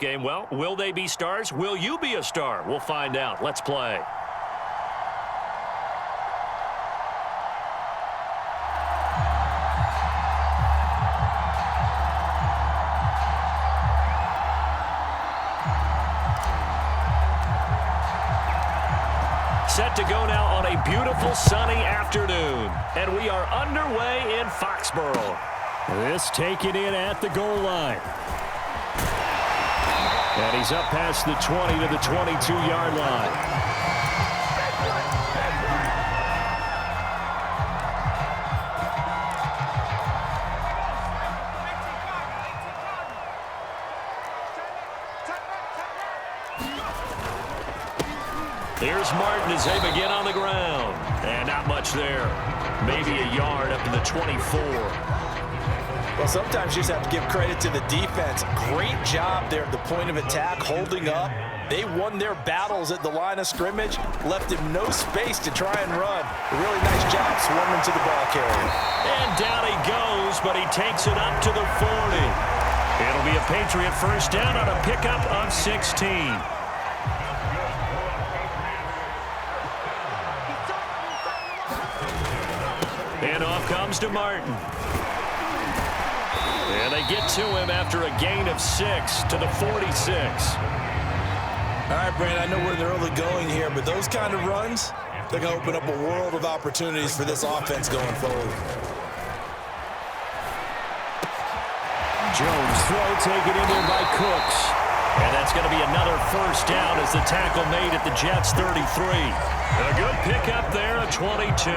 game. Well, will they be stars? Will you be a star? We'll find out. Let's play. Set to go now on a beautiful sunny afternoon. And we are underway in Foxborough. This taken in at the goal line. And he's up past the 20 to the 22-yard line. Here's Martin as they begin on the ground. And not much there. Maybe a yard up to the 24. Well, sometimes you just have to give credit to the defense. Great job there at the point of attack, holding up. They won their battles at the line of scrimmage, left him no space to try and run. A really nice job swarming to the ball carrier. And down he goes, but he takes it up to the 40. It'll be a Patriot first down on a pickup of 16. And off comes to Martin. And they get to him after a gain of 6 to the 46. All right, Brandon, I know we're in the early going here, but those kind of runs, they're going to open up a world of opportunities for this offense going forward. Jones throw taken in there by Cooks. And that's going to be another first down as the tackle made at the Jets' 33. A good pickup there, a 22.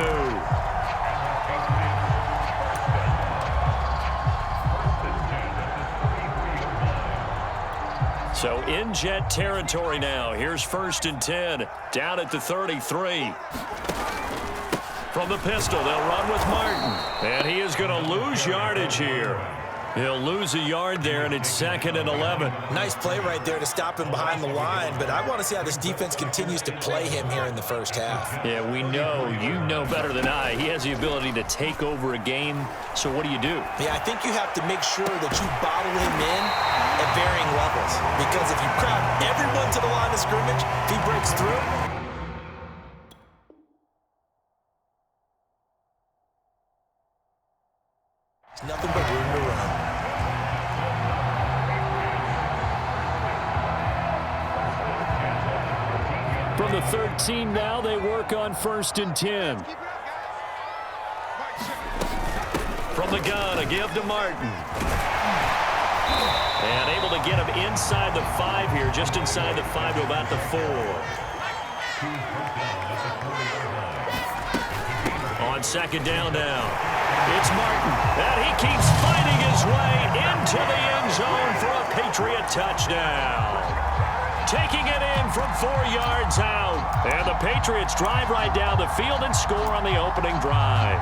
So in Jet territory now. Here's 1st and 10 down at the 33. From the pistol, they'll run with Martin. And he is going to lose yardage here. He'll lose a yard there, and it's 2nd and 11. Nice play right there to stop him behind the line, but I want to see how this defense continues to play him here in the first half. Yeah, we know. You know better than I. He has the ability to take over a game. So what do you do? Yeah, I think you have to make sure that you bottle him in at varying levels. Because if you crowd everyone to the line of scrimmage, if he breaks through, it's nothing but room to run. From the 13 now, they work on 1st and 10. From the gun, a give to Martin. And able to get him inside the 5 here, just inside the 5 to about the 4. On 2nd down now. It's Martin, and he keeps fighting his way into the end zone for a Patriot touchdown. Taking it in from 4 yards out. And the Patriots drive right down the field and score on the opening drive.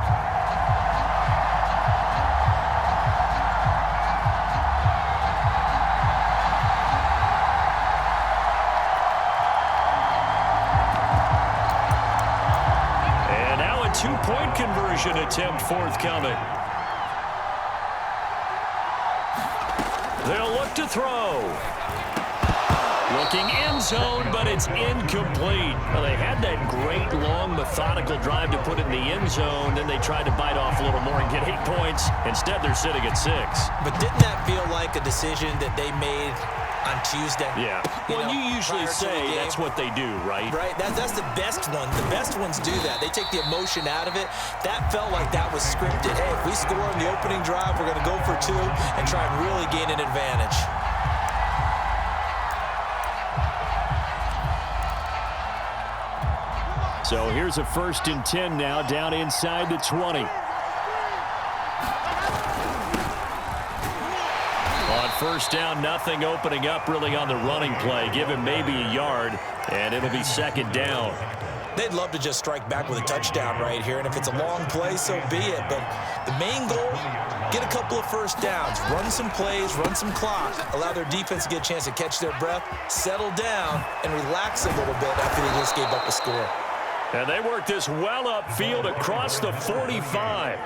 And now a 2-point conversion attempt forthcoming. They'll look to throw. Looking end zone, but it's incomplete. Well, they had that great, long, methodical drive to put it in the end zone. Then they tried to bite off a little more and get 8 points. Instead, they're sitting at 6. But didn't that feel like a decision that they made on Tuesday? Yeah. Well, you usually say that's what they do, right? Right. That's the best one. The best ones do that. They take the emotion out of it. That felt like that was scripted. Hey, if we score on the opening drive, we're going to go for 2 and try and really gain an advantage. So here's a 1st and 10 now, down inside the 20. On 1st down, nothing opening up really on the running play. Give him maybe a yard, and it'll be 2nd down. They'd love to just strike back with a touchdown right here, and if it's a long play, so be it. But the main goal, get a couple of first downs, run some plays, run some clock, allow their defense to get a chance to catch their breath, settle down, and relax a little bit after they just gave up a score. And they work this well upfield across the 45.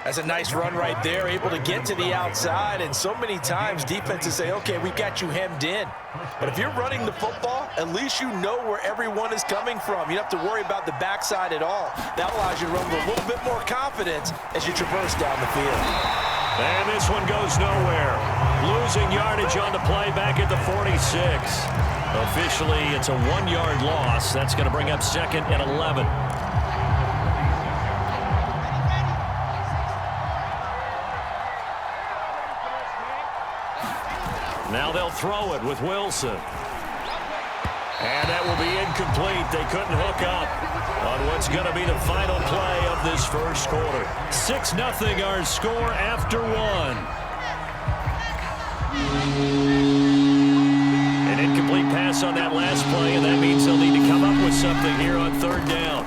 That's a nice run right there, able to get to the outside, and so many times defenses say, okay, we've got you hemmed in. But if you're running the football, at least you know where everyone is coming from. You don't have to worry about the backside at all. That allows you to run with a little bit more confidence as you traverse down the field. And this one goes nowhere. Losing yardage on the play back at the 46. Officially, it's a 1-yard loss. That's going to bring up 2nd and 11. Now they'll throw it with Wilson. And that will be incomplete. They couldn't hook up on what's going to be the final play of this first quarter. 6-0 our score after 1. An incomplete pass on that last play, and that means they'll need to come up with something here on 3rd down.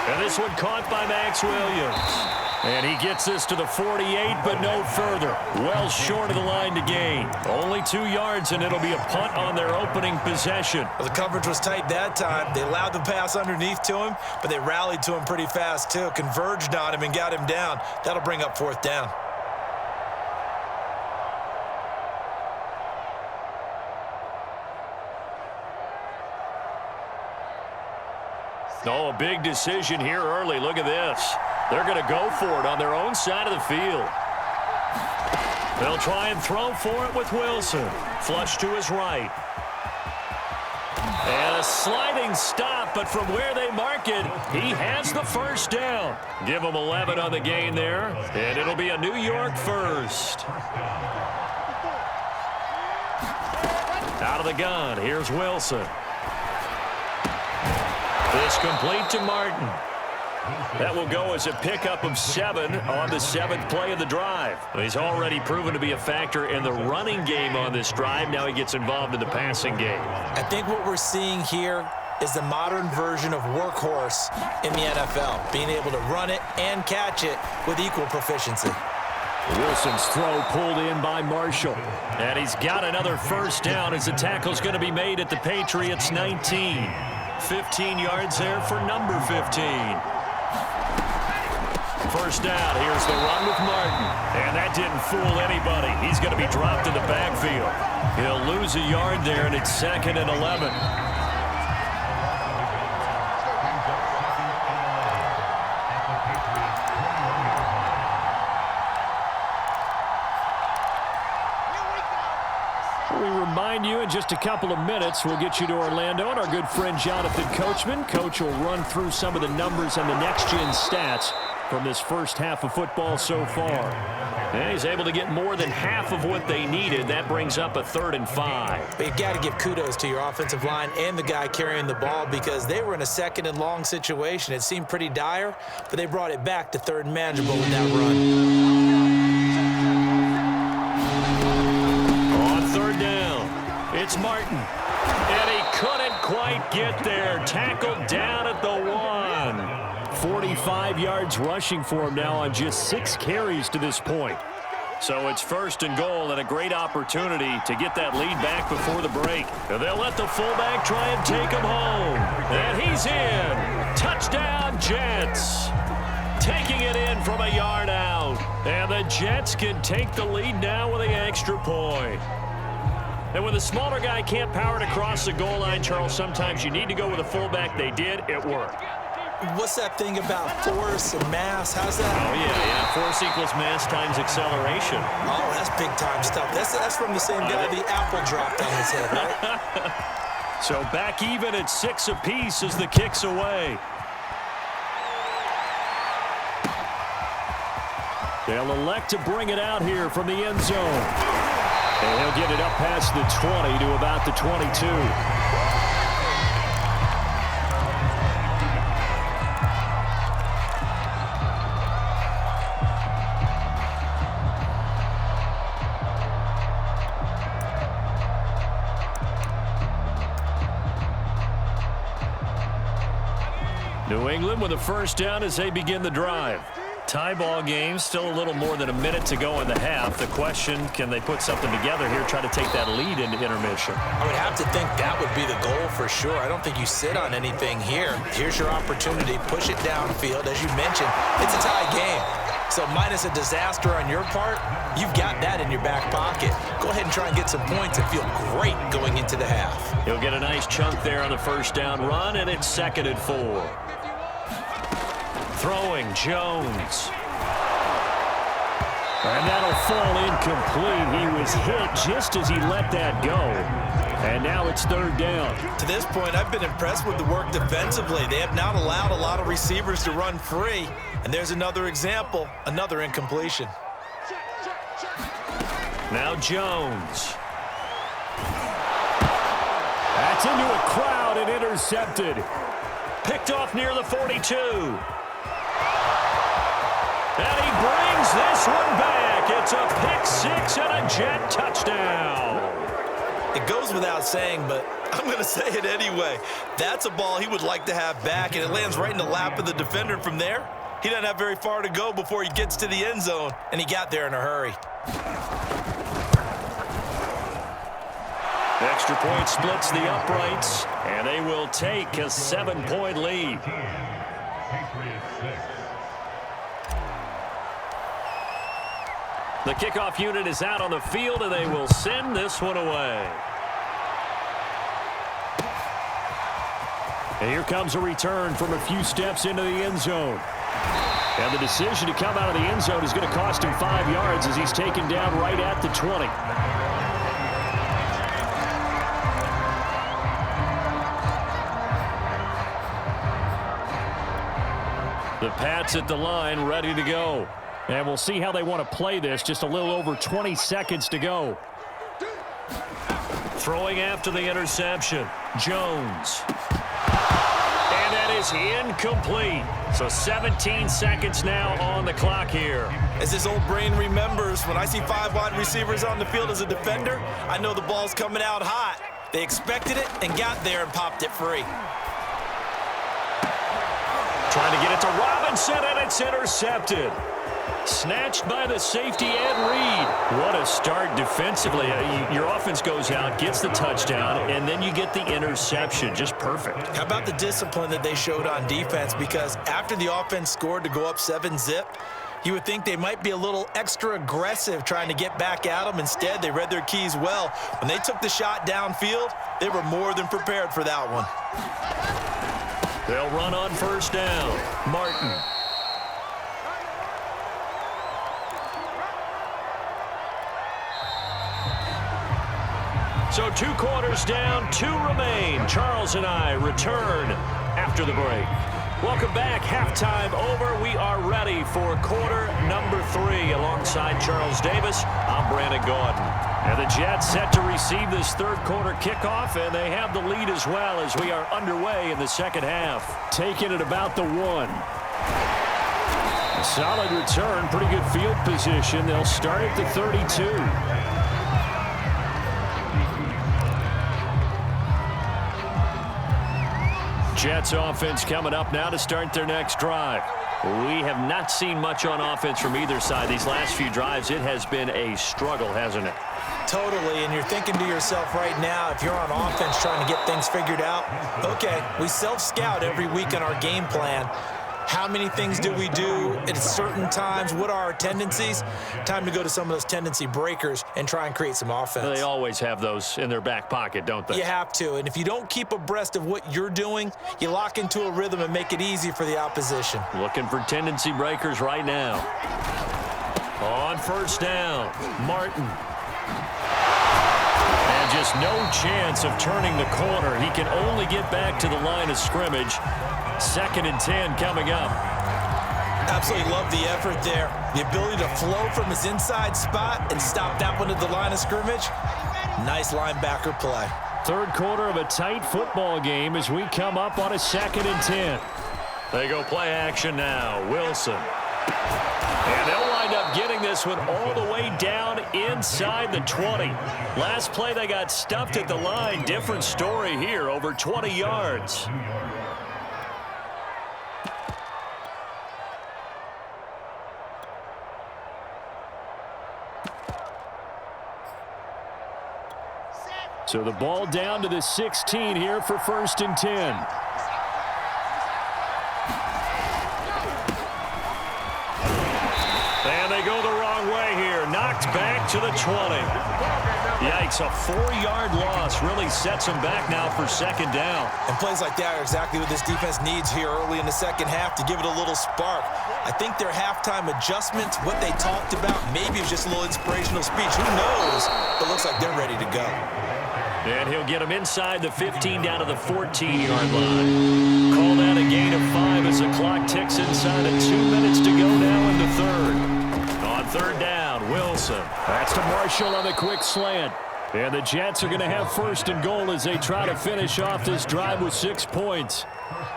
And this one caught by Max Williams. And he gets this to the 48, but no further. Well short of the line to gain. Only 2 yards, and it'll be a punt on their opening possession. Well, the coverage was tight that time. They allowed the pass underneath to him, but they rallied to him pretty fast, too. Converged on him and got him down. That'll bring up 4th down. Oh, a big decision here early. Look at this. They're going to go for it on their own side of the field. They'll try and throw for it with Wilson. Flush to his right. And a sliding stop, but from where they mark it, he has the first down. Give him 11 on the gain there, and it'll be a New York first. Out of the gun, here's Wilson. This complete to Martin. That will go as a pickup of 7 on the 7th play of the drive. He's already proven to be a factor in the running game on this drive. Now he gets involved in the passing game. I think what we're seeing here is the modern version of workhorse in the NFL, being able to run it and catch it with equal proficiency. Wilson's throw pulled in by Marshall. And he's got another first down as the tackle's going to be made at the Patriots' 19. 15 yards there for number 15. First down, here's the run with Martin. And that didn't fool anybody. He's going to be dropped in the backfield. He'll lose a yard there, and it's 2nd and 11. We remind you in just a couple of minutes, we'll get you to Orlando and our good friend Jonathan Coachman. Coach will run through some of the numbers and the next-gen stats from this first half of football so far. And he's able to get more than half of what they needed. That brings up a 3rd and 5. But you got to give kudos to your offensive line and the guy carrying the ball because they were in a 2nd and long situation. It seemed pretty dire, but they brought it back to 3rd and manageable with that run. On 3rd down, it's Martin. And he couldn't quite get there. Tackled down at the 1. 45 yards rushing for him now on just 6 carries to this point. So it's 1st and goal and a great opportunity to get that lead back before the break. And they'll let the fullback try and take him home. And he's in. Touchdown, Jets. Taking it in from a yard out. And the Jets can take the lead now with the extra point. And when the smaller guy can't power it across the goal line, Charles, sometimes you need to go with a fullback. They did. It worked. What's that thing about force and mass? How's that? Oh, yeah. Force equals mass times acceleration. Oh, that's big-time stuff. That's from the same guy the apple dropped on his head, right? So back even at 6 apiece as the kick's away. They'll elect to bring it out here from the end zone. And he'll get it up past the 20 to about the 22. New England with a first down as they begin the drive. Tie ball game, still a little more than a minute to go in the half. The question, can they put something together here, try to take that lead into intermission? I would have to think that would be the goal for sure. I don't think you sit on anything here. Here's your opportunity. Push it downfield. As you mentioned, it's a tie game. So minus a disaster on your part, you've got that in your back pocket. Go ahead and try and get some points and feel great going into the half. He'll get a nice chunk there on the first down run, and it's 2nd and 4. Throwing, Jones. And that'll fall incomplete. He was hit just as he let that go. And now it's 3rd down. To this point, I've been impressed with the work defensively. They have not allowed a lot of receivers to run free. And there's another example, another incompletion. Now Jones. That's into a crowd and intercepted. Picked off near the 42. And he brings this one back. It's a pick-6 and a Jet touchdown. It goes without saying, but I'm going to say it anyway. That's a ball he would like to have back, and it lands right in the lap of the defender. From there, he doesn't have very far to go before he gets to the end zone, and he got there in a hurry. Extra point splits the uprights, and they will take a 7-point lead. The kickoff unit is out on the field, and they will send this one away. And here comes a return from a few steps into the end zone. And the decision to come out of the end zone is going to cost him 5 yards as he's taken down right at the 20. The Pats at the line, ready to go. And we'll see how they want to play this. Just a little over 20 seconds to go. Throwing after the interception. Jones. And that is incomplete. So 17 seconds now on the clock here. As his old brain remembers, when I see 5 wide receivers on the field as a defender, I know the ball's coming out hot. They expected it and got there and popped it free. Trying to get it to Robinson, and it's intercepted. Snatched by the safety, Ed Reed. What a start defensively. Your offense goes out, gets the touchdown, and then you get the interception. Just perfect. How about the discipline that they showed on defense? Because after the offense scored to go up 7-zip, you would think they might be a little extra aggressive trying to get back at them. Instead, they read their keys well. When they took the shot downfield, they were more than prepared for that one. They'll run on first down. Martin. So 2 quarters down, 2 remain. Charles and I return after the break. Welcome back. Halftime over. We are ready for quarter number 3. Alongside Charles Davis, I'm Brandon Gordon. And the Jets set to receive this 3rd quarter kickoff, and they have the lead as well as we are underway in the 2nd half. Taking it about the 1. A solid return, pretty good field position. They'll start at the 32. Jets offense coming up now to start their next drive. We have not seen much on offense from either side. These last few drives, it has been a struggle, hasn't it? Totally, and you're thinking to yourself right now, if you're on offense trying to get things figured out, okay, we self-scout every week on our game plan. How many things do we do at certain times? What are our tendencies? Time to go to some of those tendency breakers and try and create some offense. They always have those in their back pocket, don't they? You have to, and if you don't keep abreast of what you're doing, you lock into a rhythm and make it easy for the opposition. Looking for tendency breakers right now. On first down, Martin. And just no chance of turning the corner. He can only get back to the line of scrimmage. 2nd and 10 coming up. Absolutely love the effort there. The ability to flow from his inside spot and stop that one at the line of scrimmage. Nice linebacker play. 3rd quarter of a tight football game as we come up on a 2nd and 10. They go play action now. Wilson. And they'll wind up getting this one all the way down inside the 20. Last play they got stuffed at the line. Different story here, over 20 yards. So the ball down to the 16 here for 1st and 10. And they go the wrong way here. Knocked back to the 20. Yikes, a 4-yard loss really sets them back now for 2nd down. And plays like that are exactly what this defense needs here early in the second half to give it a little spark. I think their halftime adjustments, what they talked about, maybe it was just a little inspirational speech. Who knows? But it looks like they're ready to go. And he'll get them inside the 15 down to the 14-yard line. Call that a gain of 5 as the clock ticks inside of 2 minutes to go now in the 3rd. On 3rd down, Wilson. That's to Marshall on the quick slant. And the Jets are going to have 1st and goal as they try to finish off this drive with 6 points.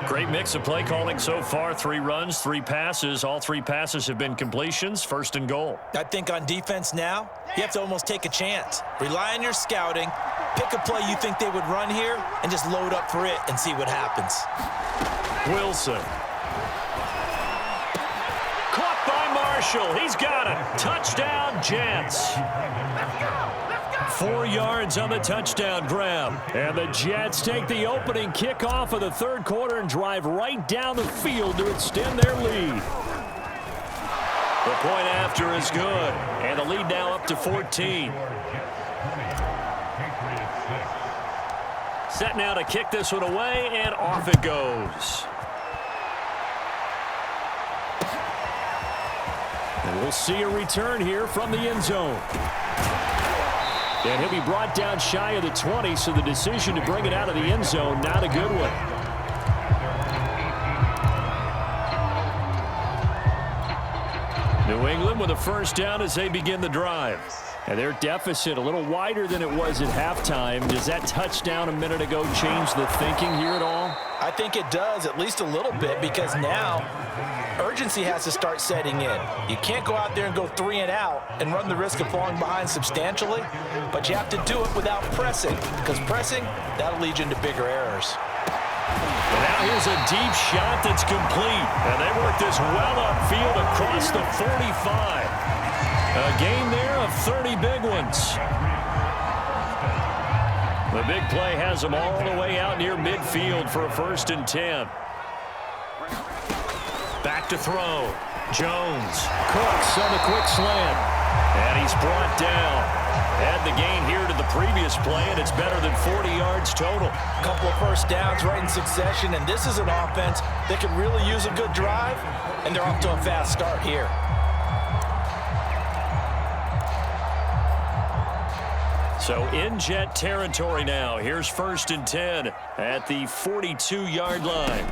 Great mix of play calling so far. 3 runs, 3 passes. All 3 passes have been completions. 1st and goal. I think on defense now, you have to almost take a chance. Rely on your scouting. Pick a play you think they would run here and just load up for it and see what happens. Wilson. Caught by Marshall. He's got it. Touchdown, Jets. 4 yards on the touchdown grab. And the Jets take the opening kickoff of the 3rd quarter and drive right down the field to extend their lead. The point after is good. And the lead now up to 14. Set now to kick this one away, and off it goes. And we'll see a return here from the end zone. And he'll be brought down shy of the 20, so the decision to bring it out of the end zone, not a good one. New England with a 1st down as they begin the drive. And their deficit a little wider than it was at halftime. Does that touchdown a minute ago change the thinking here at all? I think it does, at least a little bit, because now urgency has to start setting in. You can't go out there and go 3 and out and run the risk of falling behind substantially, but you have to do it without pressing, because pressing, that'll lead you into bigger errors. And now here's a deep shot that's complete. And they work this well upfield across the 45. A gain there of 30 big ones. The big play has them all the way out near midfield for a 1st and 10. Back to throw. Jones. Cooks on the quick slant. And he's brought down. Add the gain here to the previous play, and it's better than 40 yards total. A couple of 1st downs right in succession, and this is an offense that could really use a good drive, and they're off to a fast start here. So in Jet territory now. Here's 1st and 10 at the 42-yard line.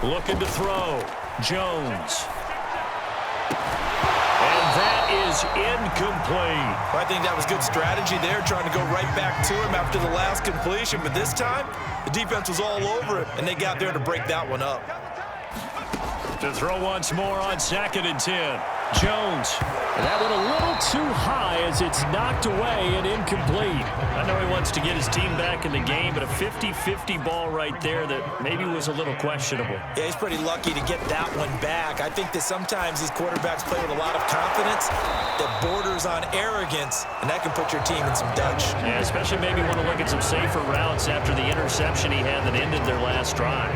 Looking to throw. Jones. And that is incomplete. I think that was good strategy there, trying to go right back to him after the last completion. But this time, the defense was all over it, and they got there to break that one up. To throw once more on 2nd and 10. Jones. And that went a little too high as it's knocked away and incomplete. I know he wants to get his team back in the game, but a 50-50 ball right there that maybe was a little questionable. Yeah, he's pretty lucky to get that one back. I think that sometimes these quarterbacks play with a lot of confidence that borders on arrogance, and that can put your team in some Dutch. Yeah, especially maybe want to look at some safer routes after the interception he had that ended their last drive.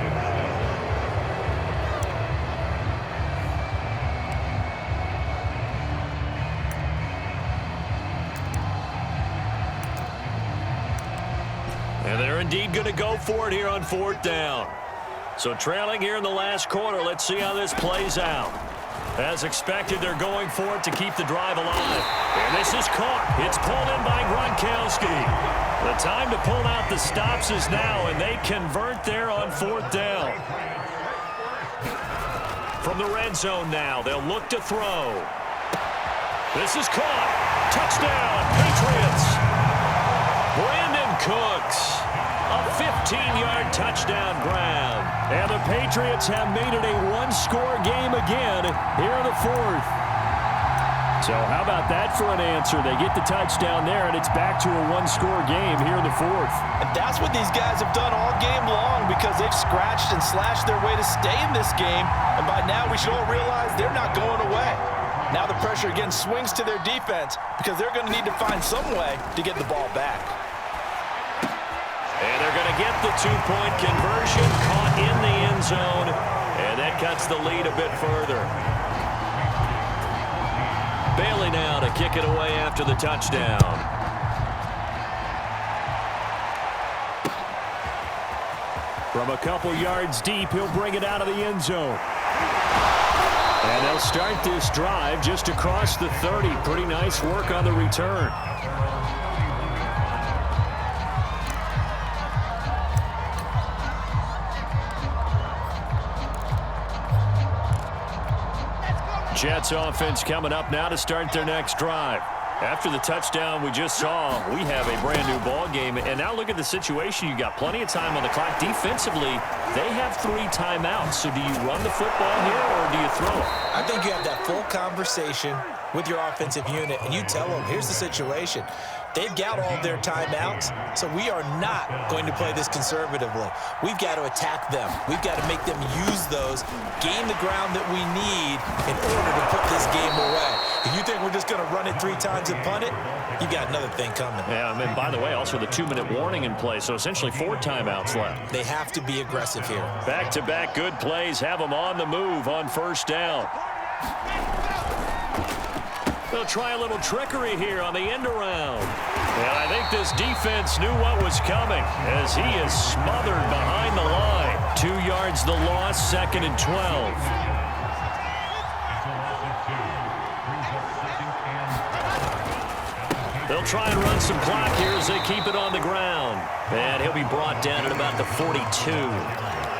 And they're indeed going to go for it here on 4th down. So trailing here in the last quarter, let's see how this plays out. As expected, they're going for it to keep the drive alive. And this is caught. It's pulled in by Gronkowski. The time to pull out the stops is now, and they convert there on 4th down. From the red zone now, they'll look to throw. This is caught. Touchdown, Patriots. Brandon Cooks, a 15-yard touchdown grab. And the Patriots have made it a one-score game again here in the 4th. So how about that for an answer? They get the touchdown there, and it's back to a one-score game here in the 4th. And that's what these guys have done all game long, because they've scratched and slashed their way to stay in this game. And by now, we should all realize they're not going away. Now the pressure again swings to their defense, because they're going to need to find some way to get the ball back. And they're going to get the two-point conversion, caught in the end zone, and that cuts the lead a bit further. Bailey now to kick it away after the touchdown. From a couple yards deep, he'll bring it out of the end zone. And they'll start this drive just across the 30. Pretty nice work on the return. Jets offense coming up now to start their next drive. After the touchdown we just saw, we have a brand new ball game. And now look at the situation. You got plenty of time on the clock. Defensively, they have 3 timeouts. So do you run the football here or do you throw it? I think you have that full conversation with your offensive unit, and you tell them, here's the situation. They've got all their timeouts, so we are not going to play this conservatively. We've got to attack them. We've got to make them use those, gain the ground that we need in order to put this game away. If you think we're just going to run it 3 times and punt it, you've got another thing coming. Yeah, and by the way, also the 2-minute warning in play, so essentially 4 timeouts left. They have to be aggressive here. Back-to-back good plays have them on the move on first down. They'll try a little trickery here on the end around. And I think this defense knew what was coming as he is smothered behind the line. 2 yards the loss, 2nd and 12. They'll try and run some clock here as they keep it on the ground. And he'll be brought down at about the 42.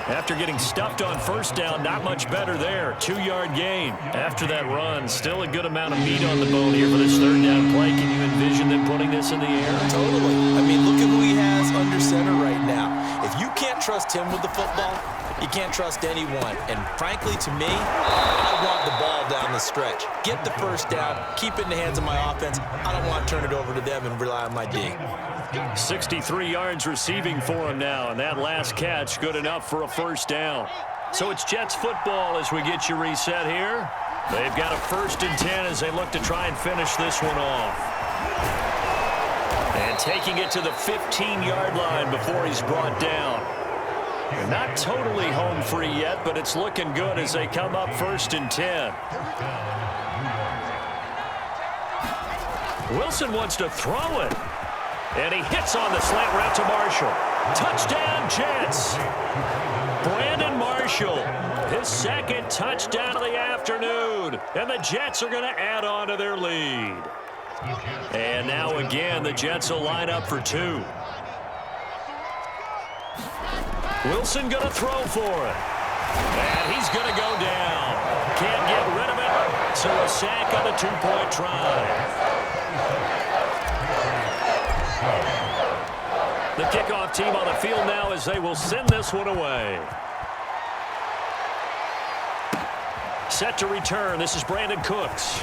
After getting stuffed on first down, not much better there. 2-yard gain. After that run, still a good amount of meat on the bone here for this 3rd down play. Can you envision them putting this in the air? Totally. I mean, look at who he has under center right now. If you can't trust him with the football, you can't trust anyone. And frankly, to me, I want the ball down the stretch. Get the first down, keep it in the hands of my offense. I don't want to turn it over to them and rely on my D. 63 yards receiving for him now, and that last catch good enough for a first down. So it's Jets football as we get you reset here. They've got a 1st and 10 as they look to try and finish this one off. And taking it to the 15-yard line before he's brought down. Not totally home free yet, but it's looking good as they come up 1st and 10. Wilson wants to throw it. And he hits on the slant route to Marshall. Touchdown, Jets. Brandon Marshall, his 2nd touchdown of the afternoon. And the Jets are going to add on to their lead. And now again, the Jets will line up for 2. Wilson going to throw for it. And he's going to go down. Can't get rid of it. So a sack on the 2-point try. The kickoff team on the field now as they will send this one away. Set to return. This is Brandon Cooks.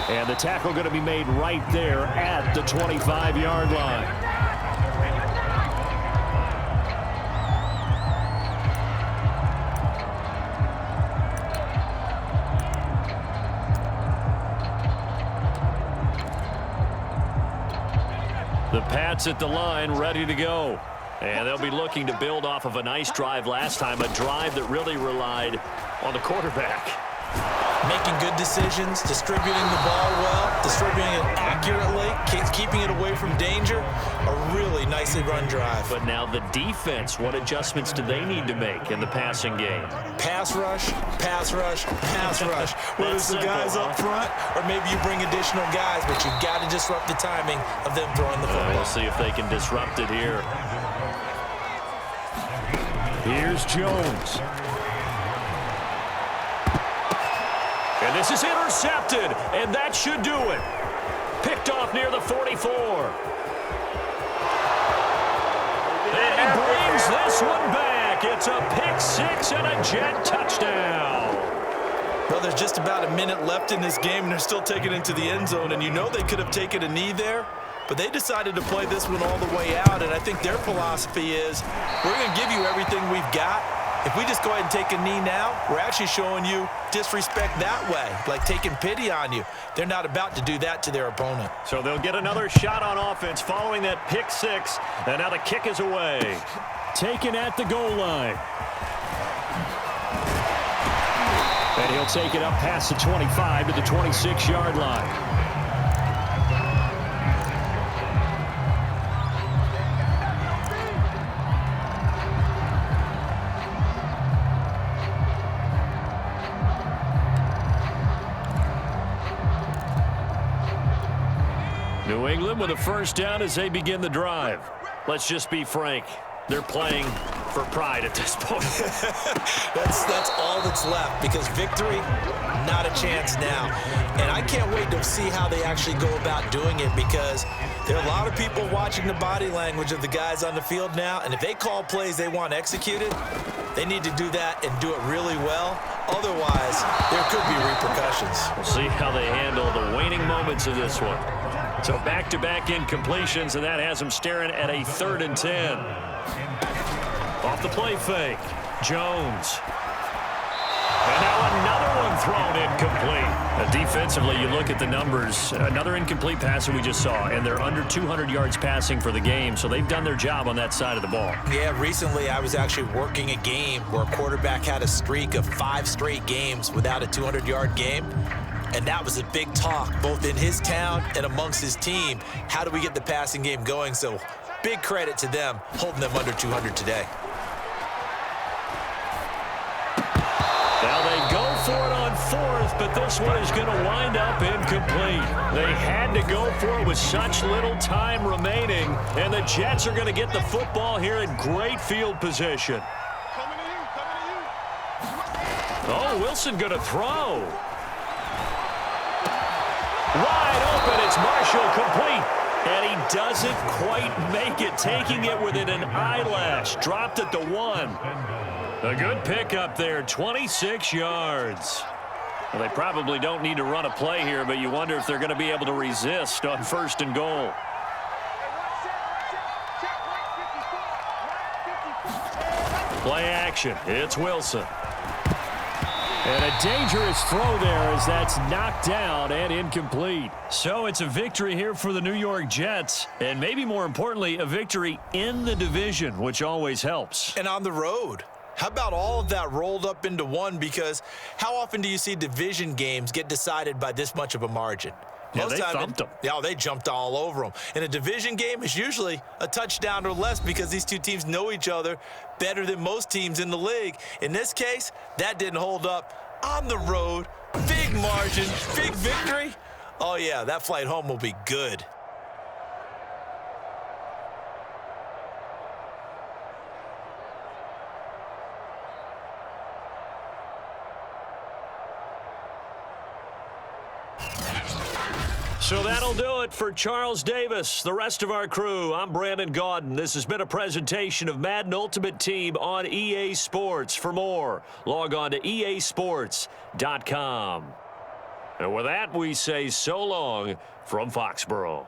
And the tackle going to be made right there at the 25-yard line. The Pats at the line, ready to go. And they'll be looking to build off of a nice drive last time, a drive that really relied on the quarterback. Making good decisions, distributing the ball well, distributing it accurately, keeping it away from danger. A really nicely run drive. But now the defense, what adjustments do they need to make in the passing game? Pass rush, pass rush, pass rush. Whether it's the guys up front or maybe you bring additional guys, but you've got to disrupt the timing of them throwing the football. We'll see if they can disrupt it here. Here's Jones. And this is intercepted, and that should do it. Picked off near the 44. And he brings this one back. It's a pick-6 and a Jet touchdown. Well, there's just about a minute left in this game, and they're still taking it into the end zone. And you know they could have taken a knee there, but they decided to play this one all the way out. And I think their philosophy is, we're going to give you everything we've got, If we just go ahead and take a knee now, we're actually showing you disrespect that way, like taking pity on you. They're not about to do that to their opponent. So they'll get another shot on offense following that pick six, and now the kick is away. Taken at the goal line. And he'll take it up past the 25 to the 26-yard line. New England with a first down as they begin the drive. Let's just be frank. They're playing for pride at this point. that's all that's left, because victory, not a chance now. And I can't wait to see how they actually go about doing it, because there are a lot of people watching the body language of the guys on the field now, and if they call plays they want executed, they need to do that and do it really well. Otherwise, there could be repercussions. We'll see how they handle the waning moments of this one. So back-to-back incompletions, and that has them staring at a 3rd and 10. Off the play fake, Jones. And now another one thrown incomplete. Defensively, you look at the numbers. Another incomplete pass that we just saw, and they're under 200 yards passing for the game, so they've done their job on that side of the ball. Yeah, recently I was actually working a game where a quarterback had a streak of 5 straight games without a 200-yard game. And that was a big talk, both in his town and amongst his team. How do we get the passing game going? So big credit to them, holding them under 200 today. Now they go for it on 4th, but this one is going to wind up incomplete. They had to go for it with such little time remaining, and the Jets are going to get the football here in great field position. Oh, Wilson going to throw. Wide open, it's Marshall, complete. And he doesn't quite make it, taking it within an eyelash. Dropped at the 1. A good pickup there, 26 yards. Well, they probably don't need to run a play here, but you wonder if they're going to be able to resist on 1st and goal. Play action, it's Wilson. And a dangerous throw there as that's knocked down and incomplete. So it's a victory here for the New York Jets, and maybe more importantly, a victory in the division, which always helps. And on the road. How about all of that rolled up into one? Because how often do you see division games get decided by this much of a margin? Yeah, they thumped them. Yeah, they jumped all over them. And a division game is usually a touchdown or less, because these two teams know each other better than most teams in the league. In this case, that didn't hold up. On the road, big margin, big victory. Oh, yeah, that flight home will be good. So that'll do it for Charles Davis, the rest of our crew. I'm Brandon Gaudin. This has been a presentation of Madden Ultimate Team on EA Sports. For more, log on to easports.com. And with that, we say so long from Foxborough.